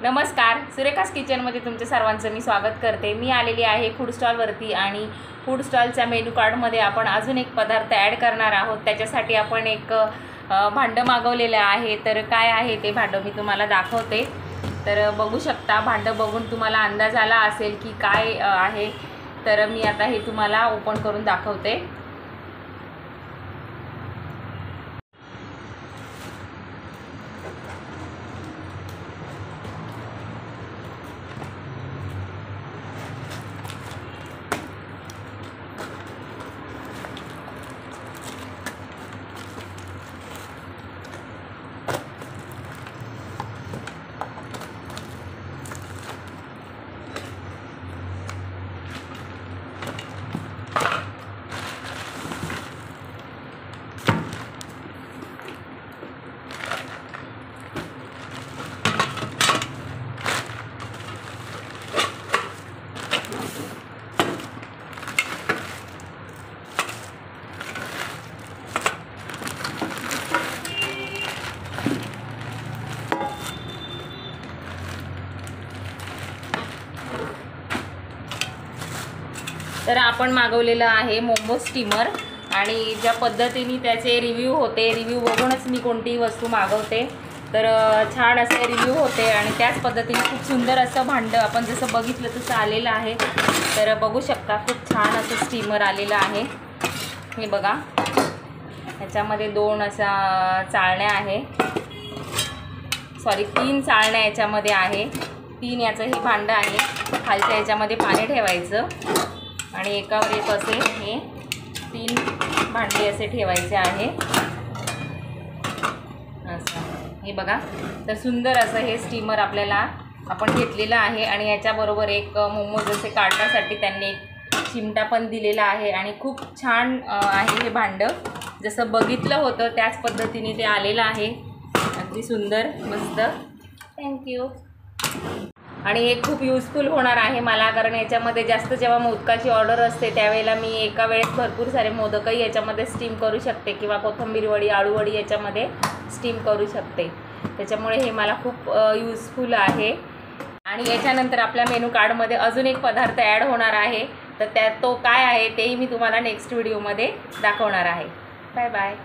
नमस्कार, सुरेखास किचनमध्ये तुमच्या सर्वांचं मी स्वागत करते। मी आलेली आहे फूड स्टॉलवरती आणि फूड स्टॉलच्या मेनू कार्डमध्ये आपण अजून एक पदार्थ ॲड करणार आहोत। त्याच्यासाठी आपण एक भांडं मागवलेलं आहे। तर काय आहे ते भांडं मी तुम्हाला दाखवते। तर बघू शकता, भांडं बघून तुम्हाला अंदाज आला असेल की काय आहे। तर मी आता हे तुम्हाला ओपन करून दाखवते। तर आपण मागवलेलं आहे मोमो स्टीमर आणि ज्या पद्धतीने त्याचे रिव्ह्यू होते, रिव्ह्यू बघूनच मी कोणतीही वस्तू मागवते। तर छान असे रिव्ह्यू होते आणि त्याच पद्धतीने खूप सुंदर असं भांडं आपण जसं बघितलं तसं आलेलं आहे। तर बघू शकता, खूप छान असं स्टीमर आलेलं आहे। हे बघा, याच्यामध्ये दोन अशा चाळण्या आहे, सॉरी 3 चाळण्या याच्यामध्ये आहे। 3 याचं हे भांडं आहे। खालच्या याच्यामध्ये पाणी ठेवायचं आणि एकावर एक असे हे 3 भांडे असे ठेवायचे आहे असं। हे बघा, तर सुंदर असं हे स्टीमर आपल्याला आपण घेतलेलं आहे आणि याच्याबरोबर एक मोमोज असे काढण्यासाठी त्यांनी एक चिमटा पण दिलेला आहे आणि खूप छान आहे हे भांडं। जसं बघितलं होतं त्याच पद्धतीने ते आलेलं आहे, अगदी सुंदर मस्त। थँक्यू। आणि हे खूप यूजफुल होणार आहे मला, कारण याच्यामध्ये जास्त जेव्हा मोदकाची ऑर्डर असते त्यावेळेला मी एका वेळेस भरपूर सारे मोदकही याच्यामध्ये स्टीम करू शकते किंवा कोथिंबीर वडी, आळू वडी याच्यामध्ये स्टीम करू शकते। त्याच्यामुळे हे मला खूप यूजफुल आहे। आणि याच्यानंतर आपल्या मेनू कार्डमध्ये अजून एक पदार्थ ॲड होणार आहे, तर तो काय आहे तेही मी तुम्हाला नेक्स्ट व्हिडिओमध्ये दाखवणार आहे। Bye bye.